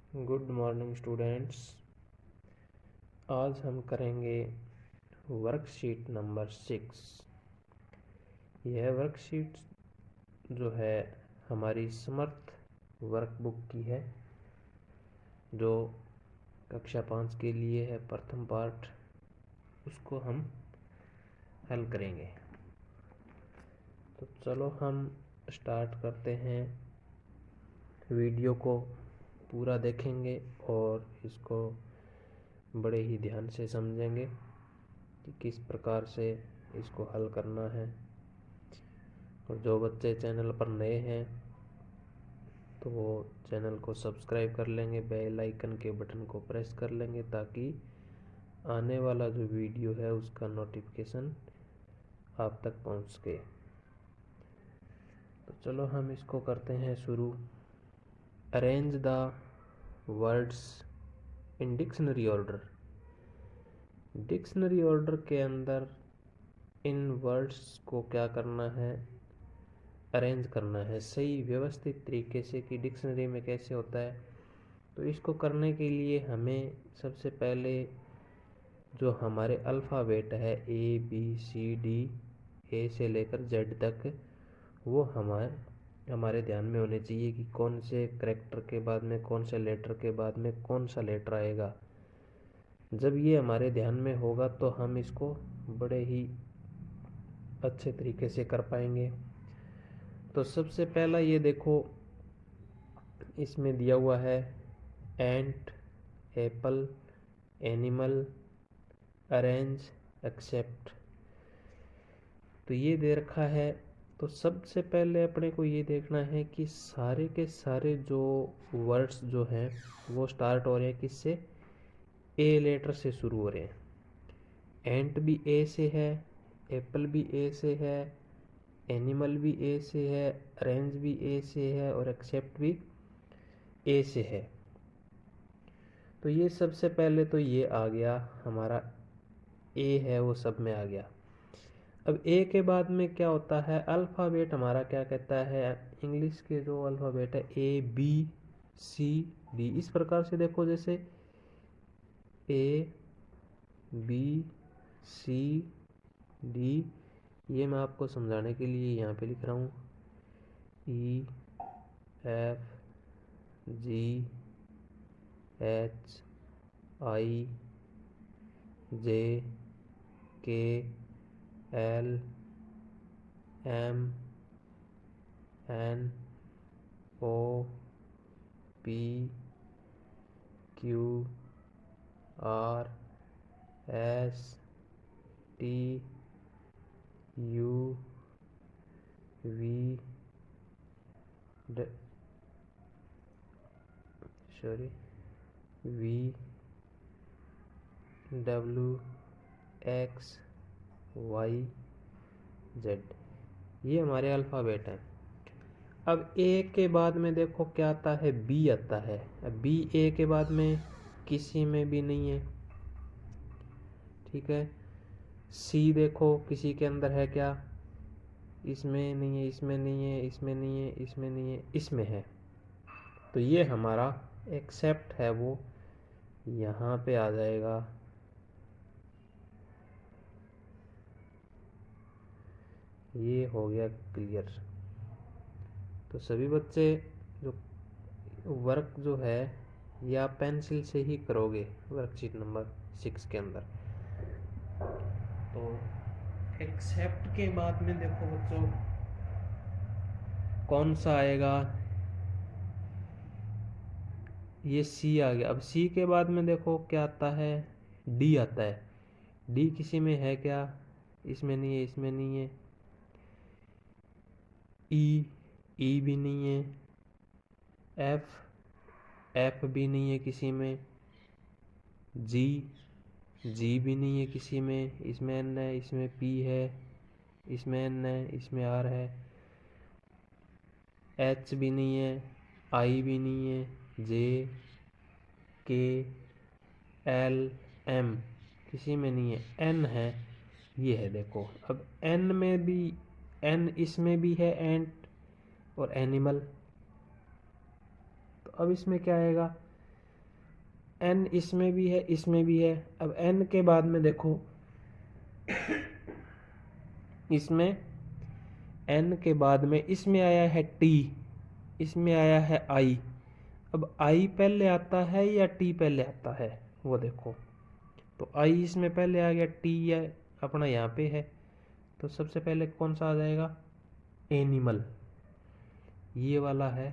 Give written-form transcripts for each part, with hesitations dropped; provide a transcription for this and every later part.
Good morning students. आज हम करेंगे वर्कशीट नंबर 6। यह वर्कशीट जो है हमारी समर्थ वर्कबुक की है, जो कक्षा 5 के लिए है। प्रथम पार्ट उसको हम हल करेंगे। तो चलो हम स्टार्ट करते हैं। वीडियो को पूरा देखेंगे और इसको बड़े ही ध्यान से समझेंगे कि किस प्रकार से इसको हल करना है। और जो बच्चे चैनल पर नए हैं तो वो चैनल को सब्सक्राइब कर लेंगे, बेल आइकन के बटन को प्रेस कर लेंगे ताकि आने वाला जो वीडियो है उसका नोटिफिकेशन आप तक पहुंच सके। तो चलो हम इसको करते हैं शुरू। Arrange the words in dictionary order. Dictionary order के अंदर इन वर्ड्स को क्या करना है, अरेंज करना है सही व्यवस्थित तरीके से कि डिक्शनरी में कैसे होता है। तो इसको करने के लिए हमें सबसे पहले जो हमारे अल्फ़ाबेट है ABCD, ए से लेकर जेड तक, वो हमारे ध्यान में होने चाहिए कि कौन से करैक्टर के बाद में, कौन से लेटर के बाद में कौन सा लेटर आएगा। जब ये हमारे ध्यान में होगा तो हम इसको बड़े ही अच्छे तरीके से कर पाएंगे। तो सबसे पहला ये देखो, इसमें दिया हुआ है एंट, एप्पल, एनिमल, अरेंज, एक्सेप्ट। तो ये दे रखा है। तो सबसे पहले अपने को ये देखना है कि सारे के सारे जो वर्ड्स जो हैं वो स्टार्ट हो रहे हैं किससे, ए लेटर से शुरू हो रहे हैं। एंट भी ए से है, एप्पल भी ए से है, एनिमल भी ए से है, अरेंज भी ए से है और एक्सेप्ट भी ए से है। तो ये सबसे पहले तो ये आ गया, हमारा ए है वो सब में आ गया। अब ए के बाद में क्या होता है, अल्फ़ाबेट हमारा क्या कहता है, इंग्लिश के जो अल्फ़ाबेट है ABCD, इस प्रकार से देखो, जैसे ABCD, ये मैं आपको समझाने के लिए यहाँ पे लिख रहा हूँ VWXYZ, ये हमारे अल्फ़ाबेट हैं। अब ए के बाद में देखो क्या आता है, बी आता है। अब बी ए के बाद में किसी में भी नहीं है, ठीक है। सी देखो किसी के अंदर है क्या, इसमें नहीं है, इसमें नहीं है, इसमें नहीं है, इसमें नहीं है, इसमें है। तो ये हमारा एक्सेप्ट है वो यहाँ पे आ जाएगा। ये हो गया क्लियर। तो सभी बच्चे जो वर्क जो है ये आप पेंसिल से ही करोगे वर्कशीट नंबर 6 के अंदर। तो एक्सेप्ट के बाद में देखो बच्चों कौन सा आएगा, ये सी आ गया। अब सी के बाद में देखो क्या आता है, डी आता है। डी किसी में है क्या, इसमें नहीं है, इसमें नहीं है। ई, ई भी नहीं है। एफ, एफ भी नहीं है किसी में। जी, जी भी नहीं है किसी में। इसमें एन है, इसमें पी है, इसमें एन है, इसमें आर है। एच भी नहीं है, आई भी नहीं है, जे, के, एल, एम किसी में नहीं है, एन है, ये है देखो। अब एन में भी, एन इसमें भी है, एंट और एनिमल। तो अब इसमें क्या आएगा, एन इसमें भी है, इसमें भी है। अब एन के बाद में देखो इसमें एन के बाद में इसमें आया है टी, इसमें आया है आई। अब आई पहले आता है या टी पहले आता है वो देखो। तो आई इसमें पहले आ गया, टी है अपना यहाँ पे है, तो सबसे पहले कौन सा आ जाएगा? एनिमल, ये वाला है,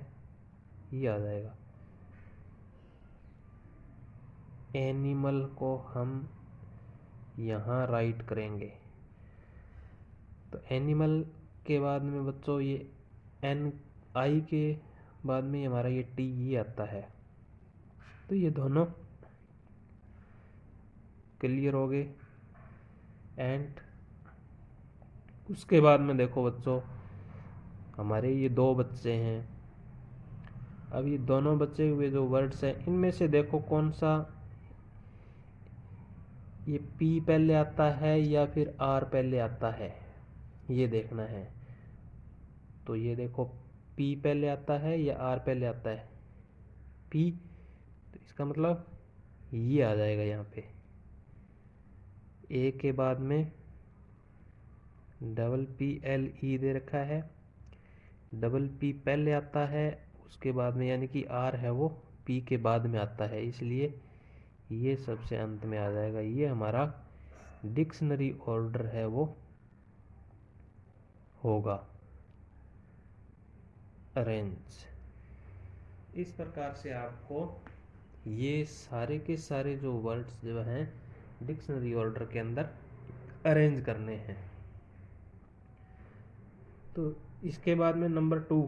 ये आ जाएगा। एनिमल को हम यहाँ राइट करेंगे। तो एनिमल के बाद में बच्चों ये एन, आई के बाद में हमारा ये टी ये आता है। तो ये दोनों क्लियर हो गए। एंड उसके बाद में देखो बच्चों, हमारे ये दो बच्चे हैं। अब ये दोनों बचे हुए जो वर्ड्स हैं, इनमें से देखो कौन सा ये पी पहले आता है या फिर आर पहले आता है, ये देखना है। तो ये देखो पी पहले आता है या आर पहले आता है? पी, तो इसका मतलब ये आ जाएगा यहाँ पे। ए के बाद में डबल पी एल ई दे रखा है, डबल पी पहले आता है, उसके बाद में यानी कि आर है वो पी के बाद में आता है, इसलिए ये सबसे अंत में आ जाएगा। ये हमारा डिक्शनरी ऑर्डर है वो होगा, अरेंज। इस प्रकार से आपको ये सारे के सारे जो वर्ड्स जो हैं डिक्शनरी ऑर्डर के अंदर अरेंज करने हैं। तो इसके बाद में नंबर 2,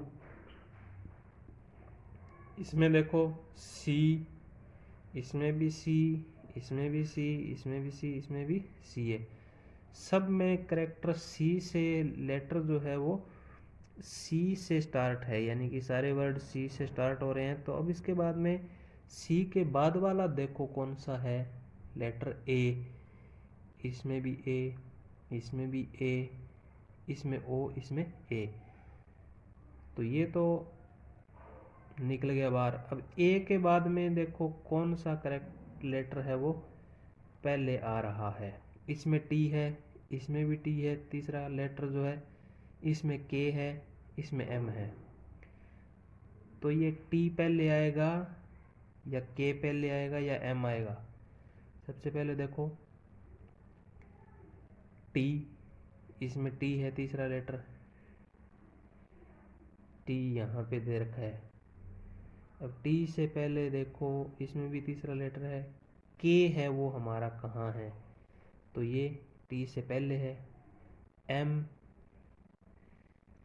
इसमें देखो सी, इसमें भी सी, इसमें भी सी, इसमें भी सी, इसमें भी सी है। सब में करेक्टर सी से, लेटर जो है वो सी से स्टार्ट है, यानी कि सारे वर्ड सी से स्टार्ट हो रहे हैं। तो अब इसके बाद में सी के बाद वाला देखो कौन सा है? लेटर ए, इसमें भी ए, इसमें भी ए, इसमें ओ, इसमें ए। तो ये तो निकल गया बाहर। अब ए के बाद में देखो कौन सा करेक्ट लेटर है वो पहले आ रहा है। इसमें टी है, इसमें भी टी है, तीसरा लेटर जो है इसमें के है, इसमें एम है। तो ये टी पहले आएगा या के पहले आएगा या एम आएगा? सबसे पहले देखो टी, इसमें टी है तीसरा लेटर, टी यहाँ पे दे रखा है। अब टी से पहले देखो इसमें भी तीसरा लेटर है, के है वो हमारा कहाँ है? तो ये टी से पहले है। एम,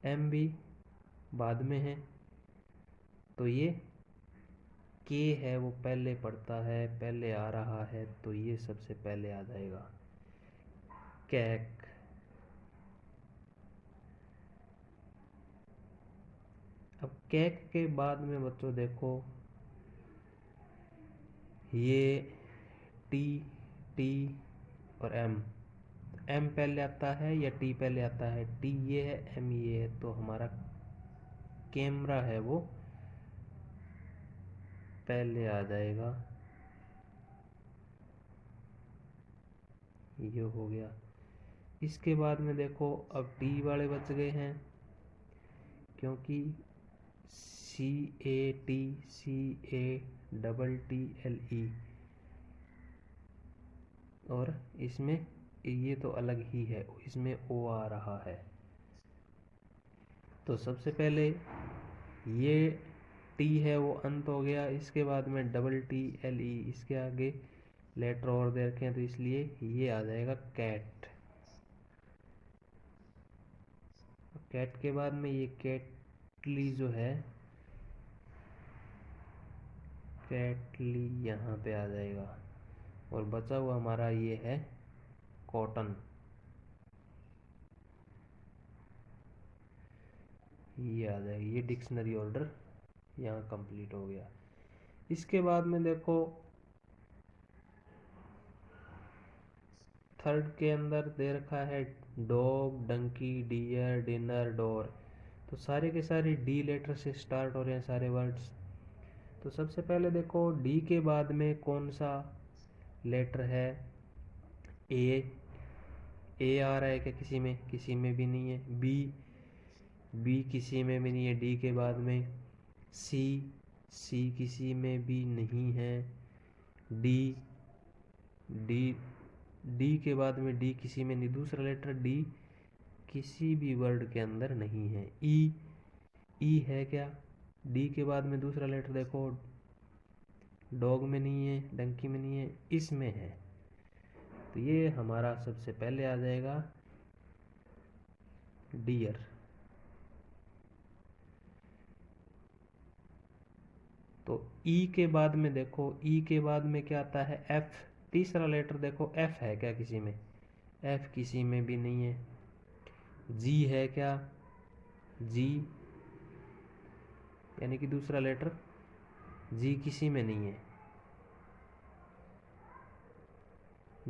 एम भी बाद में है। तो ये के है वो पहले पड़ता है, पहले आ रहा है, तो ये सबसे पहले आ जाएगा। कैक, अब कैक के बाद में बच्चों देखो ये टी, टी और एम। एम पहले आता है या टी पहले आता है? टी ये है, एम ये है, तो हमारा कैमरा है वो पहले आ जाएगा। ये हो गया। इसके बाद में देखो अब टी वाले बच गए हैं, क्योंकि C A T, C A double T L E, और इसमें ये तो अलग ही है, इसमें ओ आ रहा है। तो सबसे पहले ये टी है वो अंत हो गया। इसके बाद में डबल टी एल ई, इसके आगे लेटर और दे रखे हैं, तो इसलिए ये आ जाएगा कैट। कैट के बाद में ये कैटली जो है, कैटली यहाँ पे आ जाएगा। और बचा हुआ हमारा ये है कॉटन, ये आ जाएगा। ये डिक्शनरी ऑर्डर यहाँ कंप्लीट हो गया। इसके बाद में देखो थर्ड के अंदर दे रखा है dog, donkey, deer, dinner, door. तो सारे के सारे डी लेटर से स्टार्ट हो रहे हैं सारे वर्ड्स। तो सबसे पहले देखो डी के बाद में कौन सा लेटर है। ए आ रहा है क्या किसी में? किसी में भी नहीं है। बी किसी में भी नहीं है डी के बाद में। सी किसी में भी नहीं है। डी डी के बाद में डी किसी में नहीं, दूसरा लेटर डी किसी भी वर्ड के अंदर नहीं है। ई है क्या? डी के बाद में दूसरा लेटर देखो, डॉग में नहीं है, डंकी में नहीं है, इसमें है। तो ये हमारा सबसे पहले आ जाएगा डियर। तो ई के बाद में देखो, ई के बाद में क्या आता है? एफ। तीसरा लेटर देखो, एफ है क्या किसी में? एफ किसी में भी नहीं है। जी है क्या? जी यानी कि दूसरा लेटर जी किसी में नहीं है।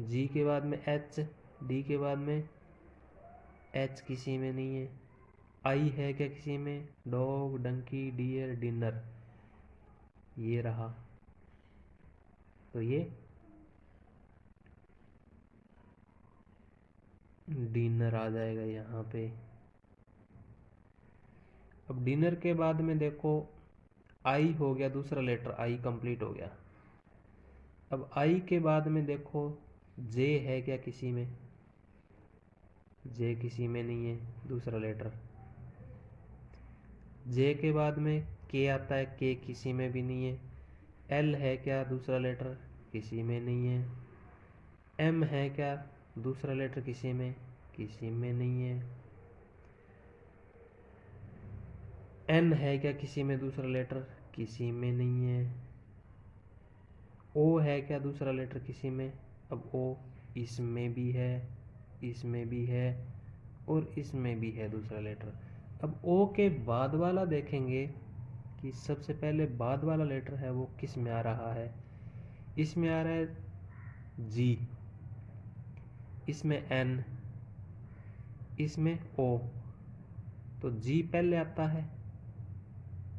जी के बाद में एच, डी के बाद में एच किसी में नहीं है। आई है क्या किसी में? डॉग, डंकी, डियर, डिनर, ये रहा। तो ये डिनर आ जाएगा यहाँ पे। अब डिनर के बाद में देखो आई हो गया, दूसरा लेटर आई कंप्लीट हो गया। अब आई के बाद में देखो जे है क्या किसी में? जे किसी में नहीं है, दूसरा लेटर। जे के बाद में के आता है, के किसी में भी नहीं है। एल है क्या? दूसरा लेटर किसी में नहीं है। एम है क्या? दूसरा लेटर किसी में नहीं है। एन है क्या किसी में? दूसरा लेटर किसी में नहीं है। ओ है क्या? दूसरा लेटर किसी में? अब ओ इसमें भी है, इसमें भी है और इसमें भी है दूसरा लेटर। अब ओ के बाद वाला देखेंगे कि सबसे पहले बाद वाला लेटर है वो किस में आ रहा है। इसमें आ रहा है जी, इसमें एन, इसमें ओ। तो जी पहले आता है,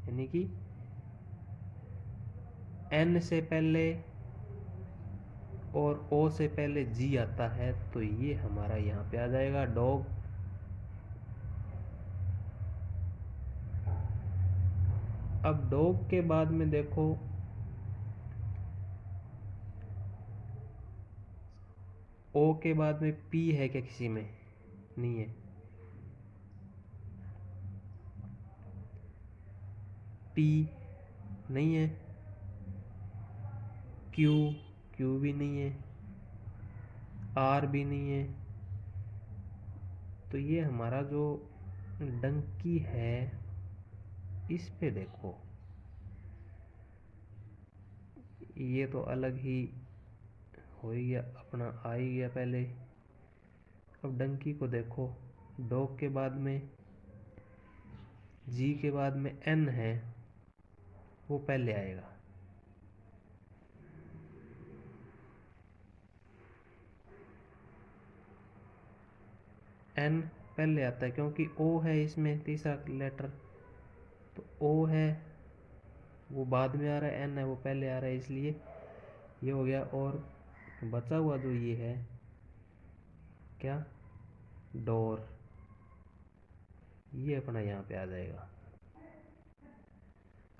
यानी कि एन से पहले और ओ से पहले जी आता है। तो ये हमारा यहाँ पे आ जाएगा डॉग। अब डॉग के बाद में देखो ओ के बाद में पी है क्या किसी में? नहीं है। पी नहीं है। क्यू भी नहीं है। आर भी नहीं है। तो ये हमारा जो डंकी है इस पे देखो, ये तो अलग ही हो ही गया, अपना आ ही गया पहले। अब डंकी को देखो, डॉग के बाद में जी के बाद में एन है, वो पहले आएगा। एन पहले आता है क्योंकि ओ है इसमें तीसरा लेटर। तो ओ है वो बाद में आ रहा है, एन है वो पहले आ रहा है, इसलिए ये हो गया। और बचा हुआ जो ये है क्या? डोर, ये अपना यहाँ पे आ जाएगा।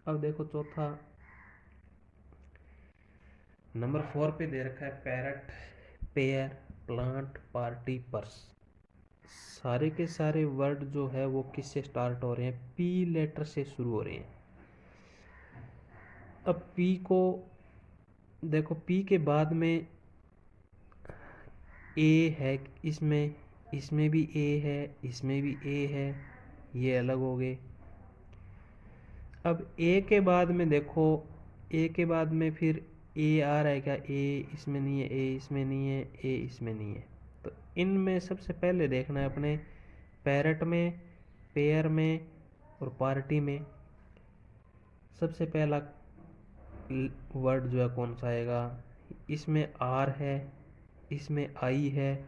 अब देखो चौथा नंबर 4 पे दे रखा है parrot, pair, plant, party, purse. सारे के सारे वर्ड जो है वो किससे स्टार्ट हो रहे हैं? पी लेटर से शुरू हो रहे हैं। अब पी को देखो, पी के बाद में ए है इसमें भी ए है, इसमें भी ए है, ये अलग हो गए। अब ए के बाद में देखो, ए के बाद में फिर ए आ रहा है क्या? ए इसमें नहीं है, ए इसमें नहीं है, ए इसमें नहीं है। तो इनमें सबसे पहले देखना है अपने पैरट में, पेयर में और पार्टी में सबसे पहला वर्ड जो है कौन सा आएगा। इसमें आर है, इसमें आई है,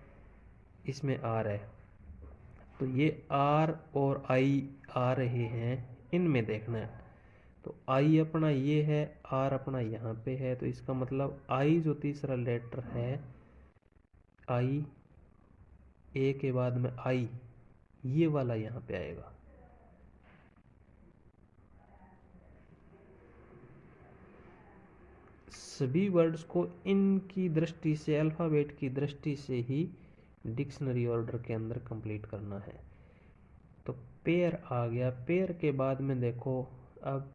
इसमें आर है। तो ये आर और आई आ रहे हैं, इनमें देखना है। तो आई अपना ये है, आर अपना यहाँ पे है, तो इसका मतलब आई जो तीसरा लेटर है, आई, ए के बाद में आई, ये वाला यहाँ पे आएगा। सभी वर्ड्स को इनकी दृष्टि से, अल्फ़ाबेट की दृष्टि से ही डिक्शनरी ऑर्डर के अंदर कंप्लीट करना है। तो पेयर आ गया। पेयर के बाद में देखो, अब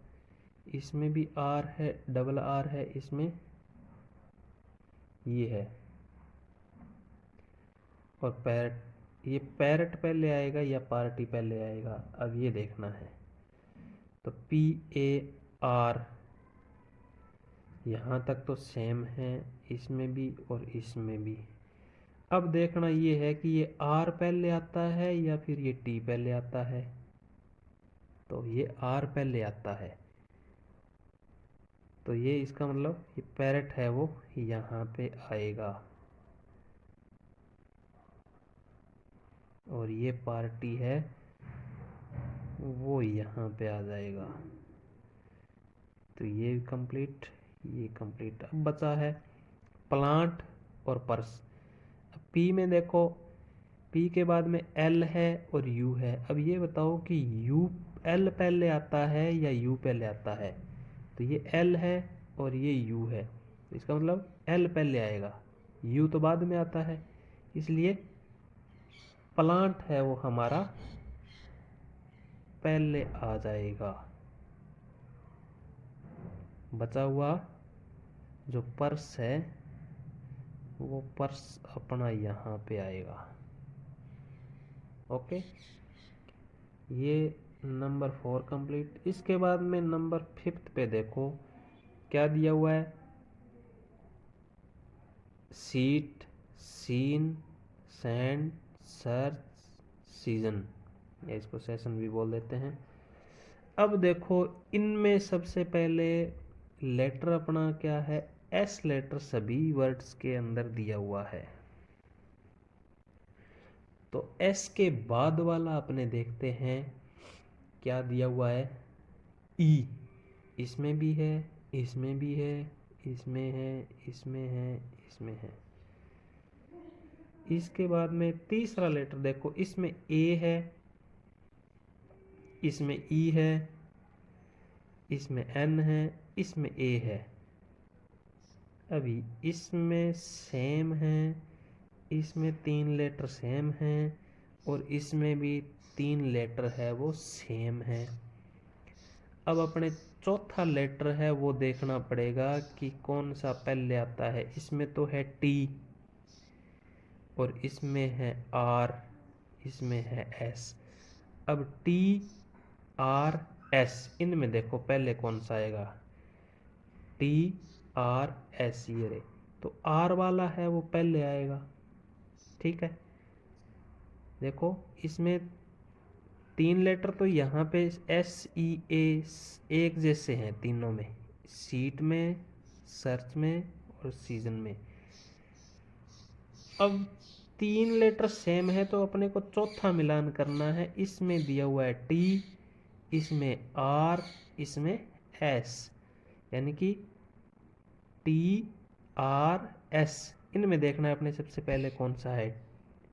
इसमें भी आर है, डबल आर है, इसमें ये है, और पैरट, ये पैरट पहले आएगा या पार्टी पहले आएगा, अब ये देखना है। तो पी ए आर, यहाँ तक तो सेम है, इसमें भी और इसमें भी। अब देखना ये है कि ये आर पहले आता है या फिर ये टी पहले आता है। तो ये आर पहले आता है, तो ये इसका मतलब ये पैरट है वो यहाँ पे आएगा, और ये पार्टी है वो यहाँ पे आ जाएगा। तो ये कंप्लीट, ये कंप्लीट। अब बचा है प्लांट और पर्स। अब पी में देखो, पी के बाद में एल है और यू है। अब ये बताओ कि यू, एल पहले आता है या यू पहले आता है। तो ये एल है और ये यू है, तो इसका मतलब एल पहले आएगा, यू तो बाद में आता है, इसलिए प्लांट है वो हमारा पहले आ जाएगा। बचा हुआ जो पर्स है वो पर्स अपना यहाँ पे आएगा। ओके, ये नंबर 4 कंप्लीट। इसके बाद में नंबर 5 पे देखो क्या दिया हुआ है, seat, scene, sand, search, season, या इसको सेशन भी बोल देते हैं। अब देखो इनमें सबसे पहले लेटर अपना क्या है, एस लेटर सभी वर्ड्स के अंदर दिया हुआ है। तो एस के बाद वाला अपने देखते हैं क्या दिया हुआ है, ई, इसमें भी है, इसमें भी है, इसमें है, इसमें है, इसमें है। इसके बाद में तीसरा लेटर देखो, इसमें ए है, इसमें ई है, इसमें एन है, इसमें ए है। अभी इसमें सेम है, इसमें 3 लेटर सेम हैं, और इसमें भी 3 लेटर है वो सेम है। अब अपने चौथा लेटर है वो देखना पड़ेगा कि कौन सा पहले आता है। इसमें तो है टी, और इसमें है आर, इसमें है एस। अब टी, आर, एस, इनमें देखो पहले कौन सा आएगा, टी, आर, एस, ये रे। तो आर वाला है वो पहले आएगा, ठीक है। देखो इसमें 3 लेटर तो यहाँ पे एस ई ए एक जैसे हैं तीनों में, सीट में, सर्च में और सीजन में। अब 3 लेटर सेम है तो अपने को चौथा मिलान करना है। इसमें दिया हुआ है टी, इसमें आर, इसमें एस, यानी कि टी, आर, एस। इनमें देखना है अपने सबसे पहले कौन सा है,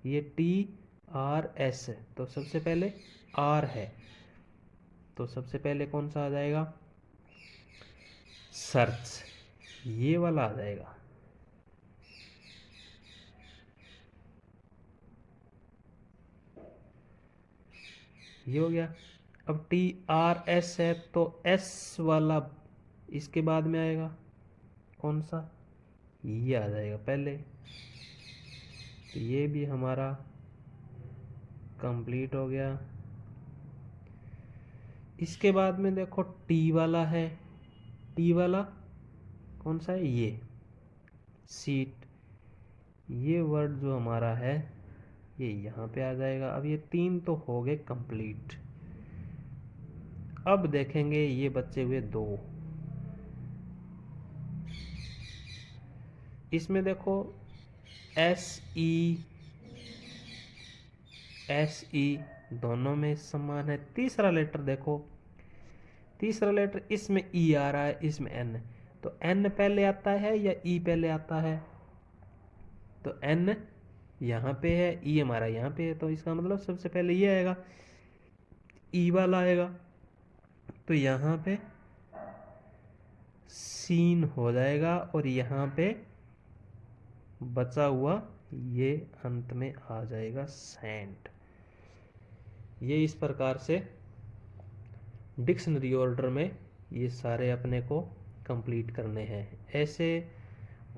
ये टी, आर, एस है, तो सबसे पहले आर है, तो सबसे पहले कौन सा आ जाएगा, सर्च, ये वाला आ जाएगा। ये हो गया। अब टी, आर, एस है तो एस वाला इसके बाद में आएगा, कौन सा, ये आ जाएगा पहले। तो ये भी हमारा कंप्लीट हो गया। इसके बाद में देखो टी वाला है, टी वाला कौन सा है, ये सीट, ये वर्ड जो हमारा है ये यहाँ पे आ जाएगा। अब ये 3 तो हो गए कंप्लीट। अब देखेंगे ये बचे हुए 2। इसमें देखो एस ई, एस ई दोनों में समान है। तीसरा लेटर देखो, तीसरा लेटर इसमें ई आ रहा है, इसमें एन है, तो एन पहले आता है या ई पहले आता है? तो एन यहाँ पे है, ई हमारा यहाँ पे है, तो इसका मतलब सबसे पहले ये आएगा, ई वाला आएगा। तो यहाँ पे सीन हो जाएगा और यहाँ पे बचा हुआ ये अंत में आ जाएगा सैंड। ये इस प्रकार से डिक्शनरी ऑर्डर में ये सारे अपने को कंप्लीट करने हैं। ऐसे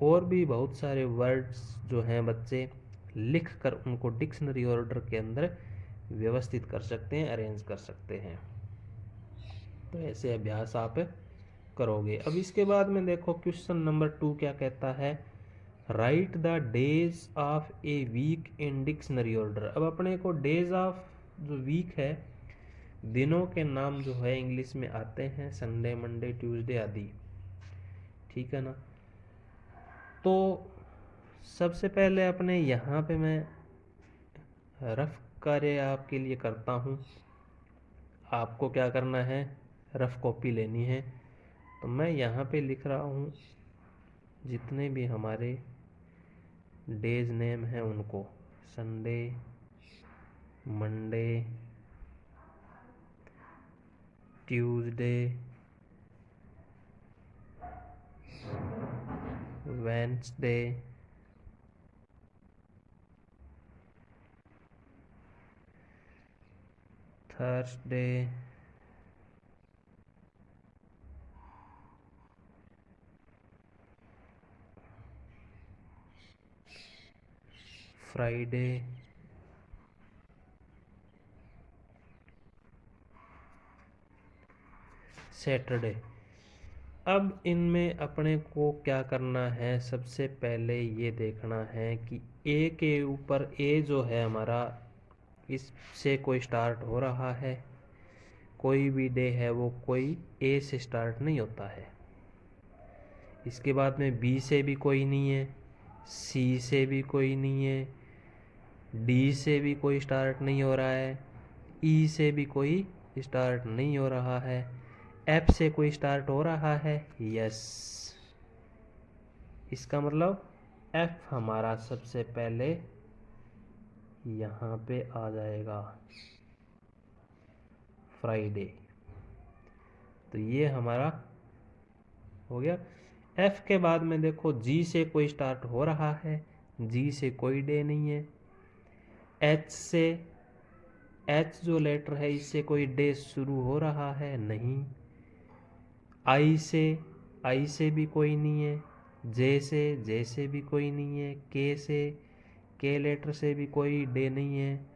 और भी बहुत सारे वर्ड्स जो हैं बच्चे लिख कर उनको डिक्शनरी ऑर्डर के अंदर व्यवस्थित कर सकते हैं, अरेंज कर सकते हैं। तो ऐसे अभ्यास आप करोगे। अब इसके बाद में देखो क्वेश्चन नंबर 2 क्या कहता है, write the days of a week in dictionary order. अब अपने को डेज ऑफ जो वीक है, दिनों के नाम जो है इंग्लिश में आते हैं संडे, मंडे, ट्यूसडे आदि, ठीक है ना। तो सबसे पहले अपने यहाँ पे मैं रफ कार्य आपके लिए करता हूँ। आपको क्या करना है, रफ कॉपी लेनी है। तो मैं यहाँ पे लिख रहा हूँ जितने भी हमारे डेज नेम हैं उनको, Sunday, Monday, Tuesday, Wednesday, Thursday, Friday, Saturday. अब इनमें अपने को क्या करना है, सबसे पहले ये देखना है कि ए के ऊपर, ए जो है हमारा, इससे कोई स्टार्ट हो रहा है। कोई भी डे है वो कोई ए से स्टार्ट नहीं होता है। इसके बाद में बी से भी कोई नहीं है, सी से भी कोई नहीं है, डी से भी कोई स्टार्ट नहीं हो रहा है, ई से भी कोई स्टार्ट नहीं हो रहा है, एफ से कोई स्टार्ट हो रहा है, यस। इसका मतलब एफ हमारा सबसे पहले यहाँ पे आ जाएगा, फ्राइडे। तो ये हमारा हो गया। एफ के बाद में देखो जी से कोई स्टार्ट हो रहा है, जी से कोई डे नहीं है। एच से, एच जो लेटर है इससे कोई डे शुरू हो रहा है, नहीं। आई से भी कोई नहीं है। जे से भी कोई नहीं है। के से, के लेटर से भी कोई डे नहीं है।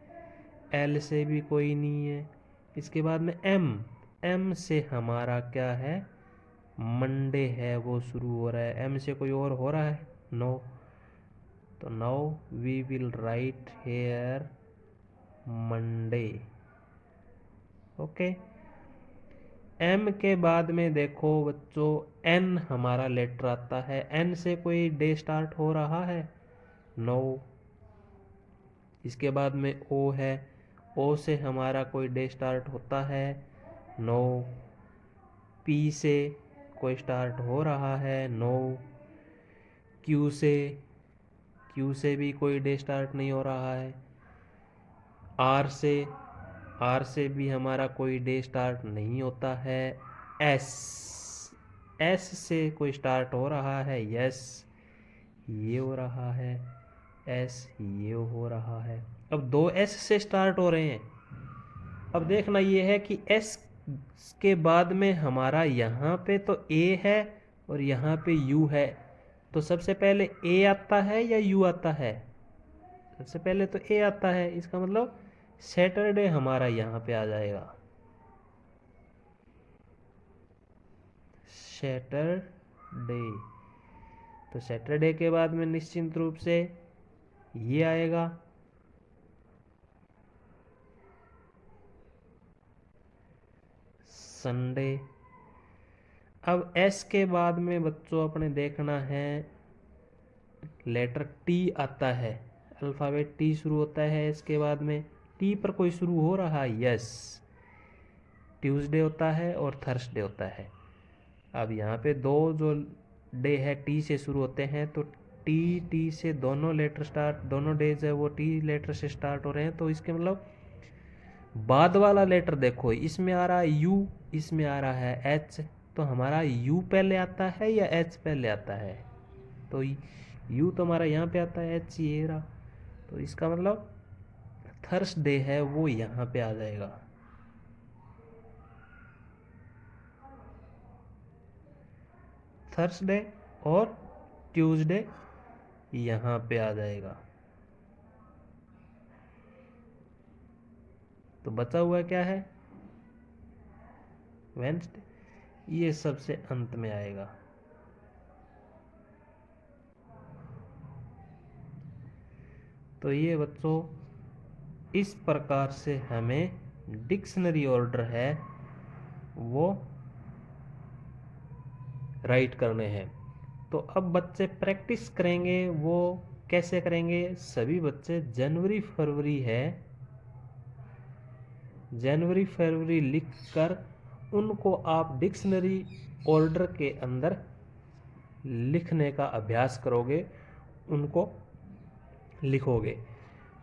एल से भी कोई नहीं है। इसके बाद में एम, एम से हमारा क्या है, मंडे है वो शुरू हो रहा है। एम से कोई और हो रहा है, नो। तो now we will write here Monday, okay. M के बाद में देखो बच्चों एन हमारा लेटर आता है। एन से कोई डे स्टार्ट हो रहा है, नो। इसके बाद में ओ है, ओ से हमारा कोई डे स्टार्ट होता है, नो। पी से कोई स्टार्ट हो रहा है, नो। क्यू से भी कोई डे स्टार्ट नहीं हो रहा है। आर से भी हमारा कोई डे स्टार्ट नहीं होता है। एस से कोई स्टार्ट हो रहा है, यस, ये हो रहा है। एस, ये हो रहा है। अब 2 एस से स्टार्ट हो रहे हैं। अब देखना ये है कि एस के बाद में हमारा यहाँ पे तो ए है और यहाँ पे यू है। तो सबसे पहले ए आता है या यू आता है? सबसे पहले तो ए आता है। इसका मतलब सैटरडे हमारा यहाँ पे आ जाएगा, सैटरडे। तो सैटरडे के बाद में निश्चिंत रूप से ये आएगा, संडे। अब एस के बाद में बच्चों अपने देखना है, लेटर टी आता है, अल्फ़ाबेट टी शुरू होता है एस के बाद में। टी पर कोई शुरू हो रहा है, यस, ट्यूसडे होता है और थर्सडे होता है। अब यहाँ पे दो जो डे है टी से शुरू होते हैं, तो टी से दोनों लेटर स्टार्ट, दोनों डेज है वो टी लेटर से स्टार्ट हो रहे हैं। तो इसके मतलब बाद वाला लेटर देखो, इसमें आ रहा है यू, इसमें आ रहा है एच, तो हमारा यू पहले आता है या एच पहले आता है? तो यू तो हमारा यहाँ पे आता है, एच ये रहा, तो इसका मतलब थर्सडे है वो यहाँ पे आ जाएगा। थर्सडे और ट्यूसडे यहाँ पे आ जाएगा। तो बचा हुआ क्या है? वेंसडे, ये सबसे अंत में आएगा। तो ये बच्चों इस प्रकार से हमें डिक्शनरी ऑर्डर है वो राइट करने हैं। तो अब बच्चे प्रैक्टिस करेंगे, वो कैसे करेंगे? सभी बच्चे जनवरी फरवरी लिखकर उनको आप डिक्शनरी ऑर्डर के अंदर लिखने का अभ्यास करोगे, उनको लिखोगे।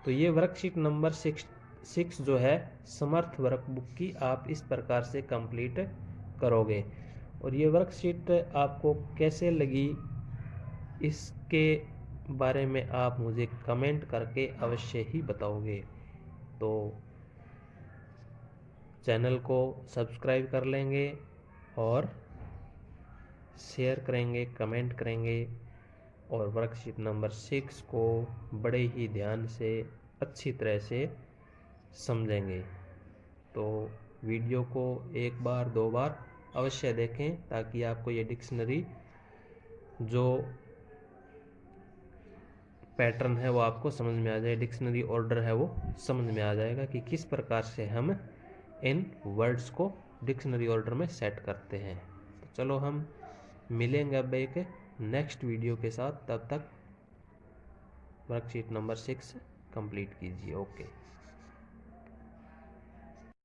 तो ये वर्कशीट नंबर 6 जो है समर्थ वर्कबुक की, आप इस प्रकार से कंप्लीट करोगे। और ये वर्कशीट आपको कैसे लगी इसके बारे में आप मुझे कमेंट करके अवश्य ही बताओगे। तो चैनल को सब्सक्राइब कर लेंगे और शेयर करेंगे, कमेंट करेंगे, और वर्कशीट नंबर 6 को बड़े ही ध्यान से अच्छी तरह से समझेंगे। तो वीडियो को एक बार 2 बार अवश्य देखें, ताकि आपको ये डिक्शनरी जो पैटर्न है वो आपको समझ में आ जाए, डिक्शनरी ऑर्डर है वो समझ में आ जाएगा कि किस प्रकार से हम इन वर्ड्स को डिक्शनरी ऑर्डर में सेट करते हैं। तो चलो हम मिलेंगे अब एक नेक्स्ट वीडियो के साथ, तब तक वर्कशीट नंबर 6 कंप्लीट कीजिए। ओके।